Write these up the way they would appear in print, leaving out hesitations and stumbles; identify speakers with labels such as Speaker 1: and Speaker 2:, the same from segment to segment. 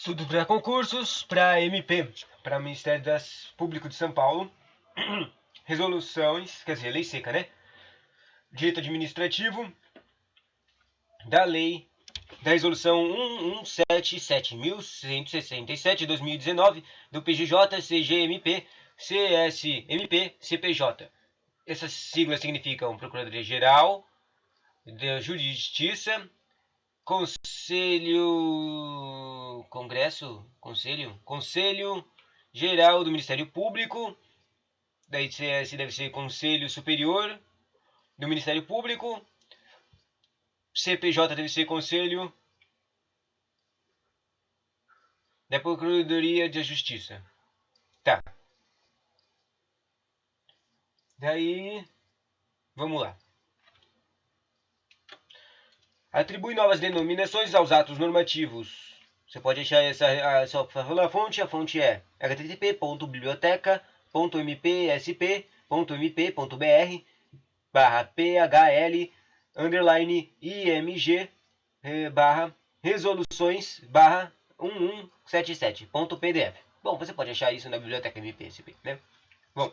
Speaker 1: Estudo para concursos, para MP, para Ministério Público de São Paulo. Resoluções, quer dizer, lei seca, né? Direito administrativo da lei da resolução 1177.167 de 2019 do PGJ, CGMP, CSMP, CPJ. Essas siglas significam Procuradoria-Geral da Justiça, Conselho Geral do Ministério Público, daí CS deve ser Conselho Superior do Ministério Público, CPJ deve ser Conselho da Procuradoria de Justiça. Tá. Daí, vamos lá. Atribui novas denominações aos atos normativos. Você pode achar só para falar a fonte é http://mpsp.mp.br/resoluções/1177.pdf. Bom, você pode achar isso na biblioteca MPSP, né? Bom,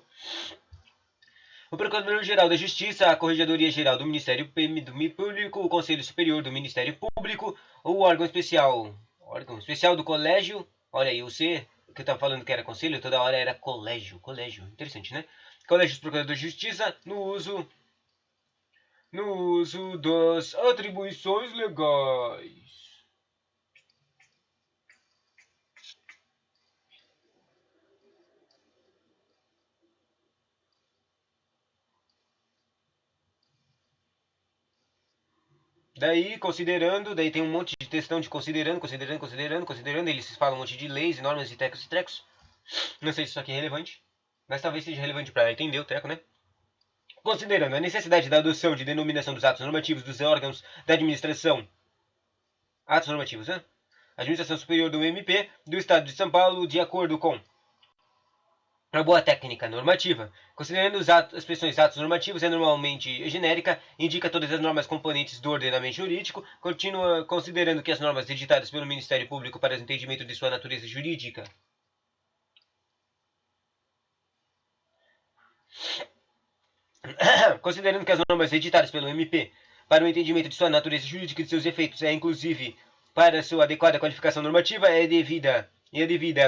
Speaker 1: o Procurador-Geral da Justiça, a Corregedoria-Geral do Ministério Público, o Conselho Superior do Ministério Público, o órgão especial do Colégio. Olha aí, o C, que eu estava falando que era conselho, toda hora era colégio. Interessante, né? Colégio dos Procuradores de Justiça, no uso das atribuições legais. Daí, considerando, daí tem um monte de textão de considerando, eles falam um monte de leis, normas e trecos. Não sei se isso aqui é relevante, mas talvez seja relevante para entender o treco, né? Considerando a necessidade da adoção de denominação dos atos normativos dos órgãos da administração. Atos normativos, né? Administração Superior do MP do Estado de São Paulo, de acordo com a boa técnica normativa. Considerando as expressões atos normativos, é normalmente genérica, indica todas as normas componentes do ordenamento jurídico, continua considerando que as normas editadas pelo Ministério Público para o entendimento de sua natureza jurídica. Considerando que as normas editadas pelo MP para o entendimento de sua natureza jurídica e de seus efeitos é, inclusive, para sua adequada qualificação normativa, é devida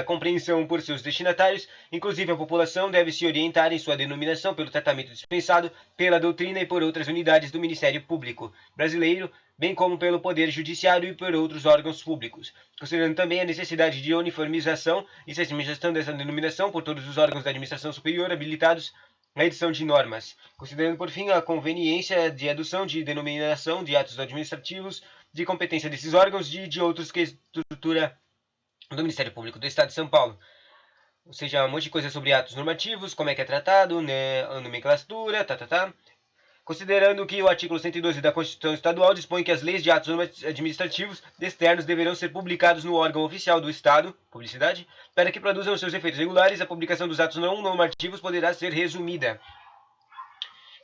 Speaker 1: compreensão por seus destinatários, inclusive a população, deve se orientar em sua denominação pelo tratamento dispensado pela doutrina e por outras unidades do Ministério Público brasileiro, bem como pelo Poder Judiciário e por outros órgãos públicos, considerando também a necessidade de uniformização e sistematização dessa denominação por todos os órgãos da administração superior habilitados na edição de normas, considerando por fim a conveniência de adoção de denominação de atos administrativos de competência desses órgãos e de outros que estrutura do Ministério Público do Estado de São Paulo. Ou seja, um monte de coisa sobre atos normativos, como é que é tratado, né, a nomenclatura, Considerando que o artigo 112 da Constituição Estadual dispõe que as leis de atos administrativos externos deverão ser publicados no órgão oficial do Estado, publicidade, para que produzam os seus efeitos regulares, a publicação dos atos não normativos poderá ser resumida.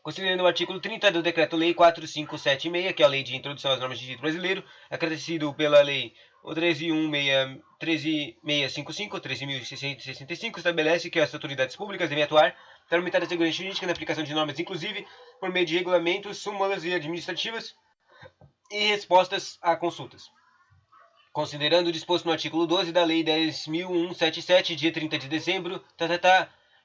Speaker 1: Considerando o artigo 30 do Decreto-Lei 4576, que é a Lei de Introdução às Normas de Direito Brasileiro, acrescido pela Lei 13.655, estabelece que as autoridades públicas devem atuar para aumentar a segurança jurídica na aplicação de normas, inclusive por meio de regulamentos, súmulas e administrativas e respostas a consultas. Considerando o disposto no artigo 12 da Lei 10.177, dia 30 de dezembro,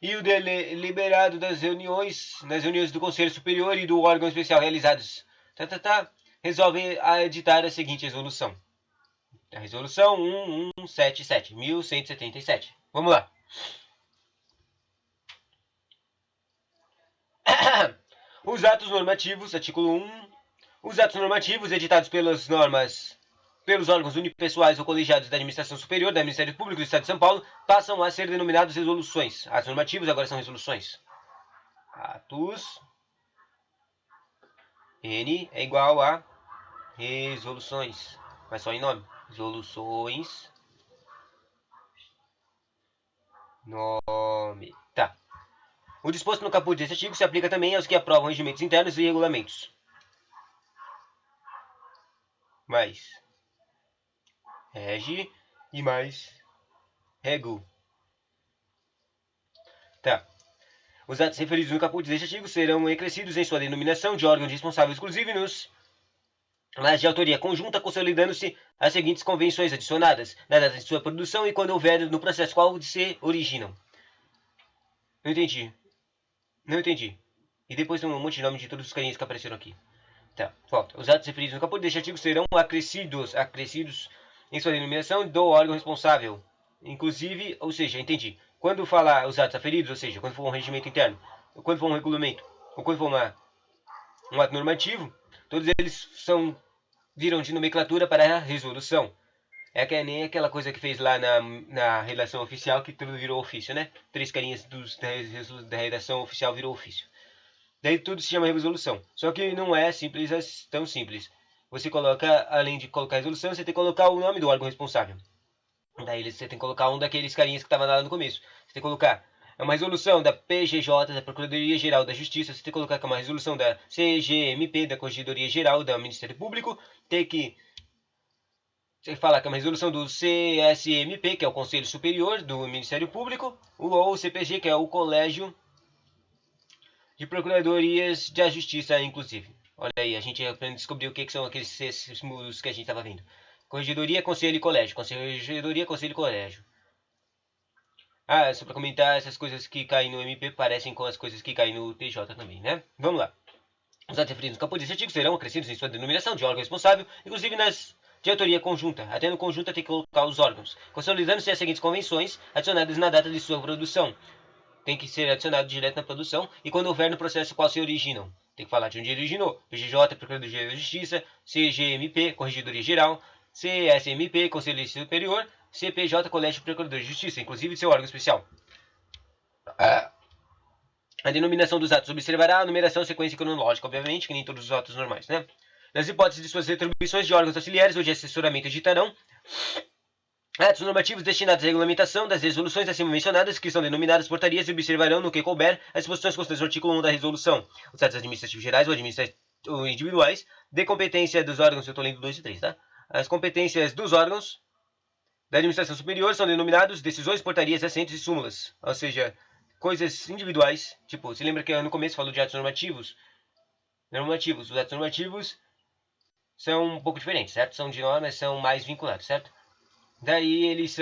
Speaker 1: e o deliberado nas reuniões do Conselho Superior e do órgão especial realizados, resolvem editar a seguinte resolução. A resolução 1177. Vamos lá. Os atos normativos, artigo 1. Os atos normativos editados pelos órgãos unipessoais ou colegiados da Administração Superior, do Ministério Público do Estado de São Paulo, passam a ser denominados resoluções. Atos normativos agora são resoluções. Atos N é igual a resoluções, mas só em nome. Resoluções. Nome. Tá. O disposto no caput desse artigo se aplica também aos que aprovam regimentos internos e regulamentos. Mas rege e mais regu. Tá. Os atos referidos no caput deste artigo serão acrescidos em sua denominação de órgão de responsável exclusivo mas de autoria conjunta, consolidando-se as seguintes convenções adicionadas na data de sua produção e quando houver no processo qual se originam. Não entendi. Não entendi. E depois tem um monte de nome de todos os carinhas que apareceram aqui. Tá, volta. Os atos referidos no caput deste artigo serão acrescidos em sua denominação do órgão responsável. Inclusive, ou seja, entendi. Quando falar os atos aferidos, ou seja, quando for um regimento interno, ou quando for um regulamento, ou quando for um ato normativo, todos eles viram de nomenclatura para a resolução. É que nem aquela coisa que fez lá na redação oficial que tudo virou ofício, né? 3 carinhas da redação oficial virou ofício. Daí tudo se chama resolução. Só que não é simples, tão simples. Você coloca, além de colocar a resolução, você tem que colocar o nome do órgão responsável. Daí você tem que colocar um daqueles carinhas que estava lá no começo. Você tem que colocar uma resolução da PGJ, da Procuradoria Geral da Justiça. Você tem que colocar que é uma resolução da CGMP, da Corregedoria Geral do Ministério Público. Tem que falar que é uma resolução do CSMP, que é o Conselho Superior do Ministério Público, ou o CPG, que é o Colégio de Procuradorias da Justiça, inclusive. Olha aí, a gente descobriu o que são esses muros que a gente estava vendo. Corregedoria, Conselho e Colégio. Corregedoria, Conselho e Colégio. Ah, só para comentar, essas coisas que caem no MP parecem com as coisas que caem no TJ também, né? Vamos lá. Os atos referidos no caput desse artigo serão acrescidos em sua denominação de órgão responsável, inclusive nas de autoria conjunta. Até no conjunta tem que colocar os órgãos, consolidando-se as seguintes convenções adicionadas na data de sua produção. Tem que ser adicionado direto na produção e quando houver no processo qual se originam. Tem que falar de onde originou. PGJ, Procuradoria da Justiça, CGMP, Corregedoria Geral, CSMP, Conselho Superior, CPJ, Colégio Procurador de Justiça, inclusive seu órgão especial. A denominação dos atos observará a numeração sequência cronológica, obviamente, que nem todos os atos normais, né? Nas hipóteses de suas retribuições de órgãos auxiliares ou de assessoramento editarão atos normativos destinados à regulamentação das resoluções acima mencionadas, que são denominadas portarias e observarão no que couber as disposições constantes no artigo 1 da resolução. Os atos administrativos gerais ou individuais, de competência dos órgãos, eu estou lendo 2 e 3, tá? As competências dos órgãos da administração superior são denominados decisões, portarias, assentos e súmulas. Ou seja, coisas individuais. Tipo, você lembra que no começo falou de atos normativos? Os atos normativos são um pouco diferentes, certo? São de normas, são mais vinculados, certo? Daí eles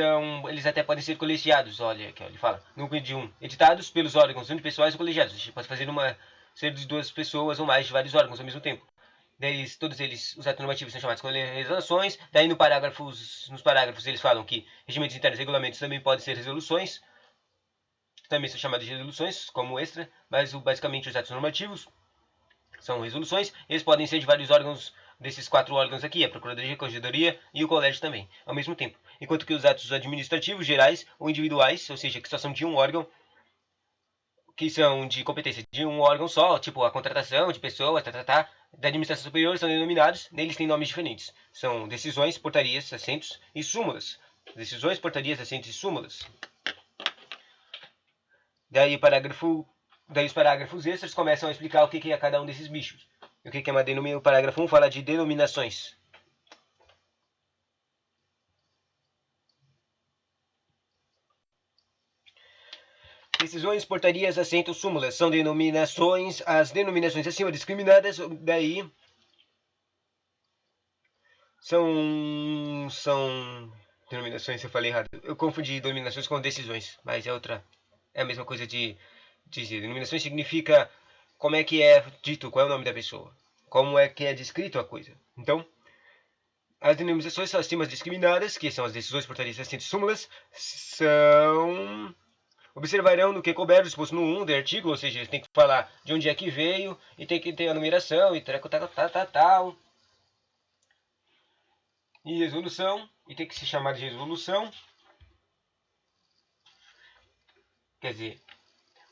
Speaker 1: até podem ser colegiados, olha aqui, ele fala, número de 1, editados pelos órgãos unipessoais ou colegiados. A gente pode fazer uma série de 2 pessoas ou mais de vários órgãos ao mesmo tempo. Daí todos eles, os atos normativos são chamados de legislações. Daí nos parágrafos eles falam que regimentos internos e regulamentos também podem ser resoluções. Também são chamados de resoluções, como extra, mas basicamente os atos normativos são resoluções. Eles podem ser de vários órgãos, desses 4 órgãos aqui, a Procuradoria, a Corregedoria e o Colégio também, ao mesmo tempo. Enquanto que os atos administrativos gerais ou individuais, ou seja, que só são de um órgão, que são de competência de um órgão só, tipo a contratação de pessoas, da administração superior, são denominados, neles têm nomes diferentes. São decisões, portarias, assentos e súmulas. Decisões, portarias, assentos e súmulas. Daí os parágrafos extras começam a explicar o que é cada um desses bichos. O que é uma denominação? O parágrafo 1 fala de denominações. Decisões, portarias, assentos, súmulas são denominações. As denominações acima discriminadas, daí são denominações, eu falei errado. Eu confundi denominações com decisões, mas é a mesma coisa de dizer. Denominações significa como é que é dito, qual é o nome da pessoa, como é que é descrito a coisa. Então, as denominações acima discriminadas, que são as decisões, portarias, assentos e súmulas, observarão no que couber disposto no 1 do artigo, ou seja, eles têm que falar de onde é que veio, e tem que ter a numeração, e tal. E resolução, e tem que se chamar de resolução. Quer dizer,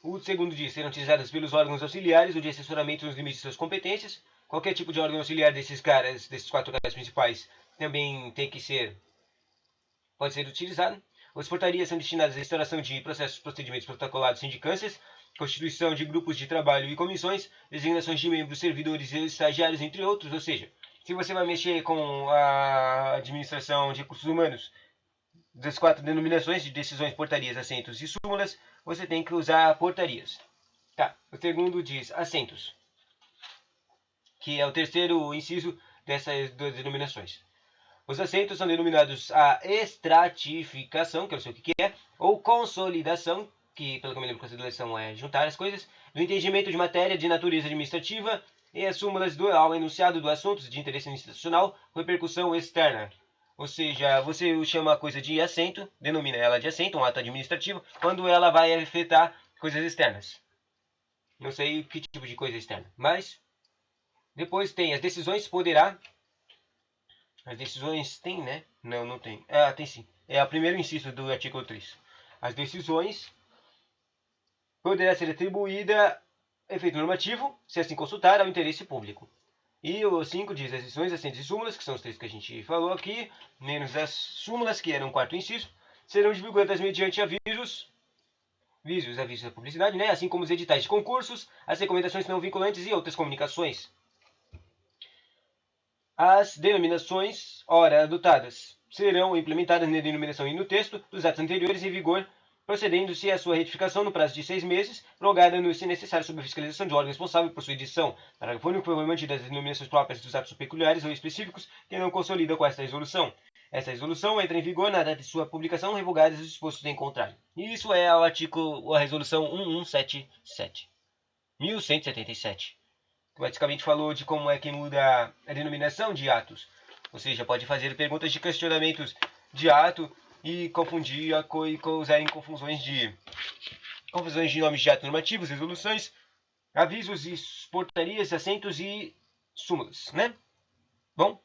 Speaker 1: o segundo dia serão utilizadas pelos órgãos auxiliares ou de assessoramento nos limites de suas competências. Qualquer tipo de órgão auxiliar desses 4 caras principais, também pode ser utilizado. As portarias são destinadas à instauração de processos, procedimentos protocolados, sindicâncias, constituição de grupos de trabalho e comissões, designações de membros, servidores e estagiários, entre outros. Ou seja, se você vai mexer com a administração de recursos humanos das 4 denominações de decisões, portarias, assentos e súmulas, você tem que usar portarias. Tá, o segundo diz assentos, que é o terceiro inciso dessas duas denominações. Os assentos são denominados a estratificação, que eu não sei o que é, ou consolidação, que pelo que eu me lembro, consolidação é juntar as coisas, do entendimento de matéria de natureza administrativa e as súmulas ao enunciado do assunto de interesse institucional com repercussão externa. Ou seja, você chama a coisa de assento, denomina ela de assento, um ato administrativo, quando ela vai afetar coisas externas. Não sei que tipo de coisa externa, mas depois tem as decisões poderá. As decisões tem, né? Não, não tem. Ah, tem sim. É o primeiro inciso do artigo 3. As decisões poderá ser atribuída efeito normativo, se assim consultar, ao interesse público. E o 5 diz as decisões, assentos e súmulas, que são os três que a gente falou aqui, menos as súmulas, que eram o quarto inciso, serão divulgadas mediante avisos da publicidade, né? Assim como os editais de concursos, as recomendações não vinculantes e outras comunicações. As denominações, ora adotadas, serão implementadas na denominação e no texto dos atos anteriores em vigor, procedendo-se à sua retificação no prazo de 6 meses, prorrogada, se necessário, sob a fiscalização de órgão responsável por sua edição. Parágrafo único. Foi mantidas as denominações próprias dos atos peculiares ou específicos que não consolidam com esta resolução. Esta resolução entra em vigor na data de sua publicação, revogadas os dispostos em contrário. E isso é o artigo, a resolução 1177. 1177. Basicamente falou de como é que muda a denominação de atos. Ou seja, pode fazer perguntas de questionamentos de ato e confundir e causar confusões de nomes de atos normativos, resoluções, avisos e portarias, assentos e súmulas, né? Bom,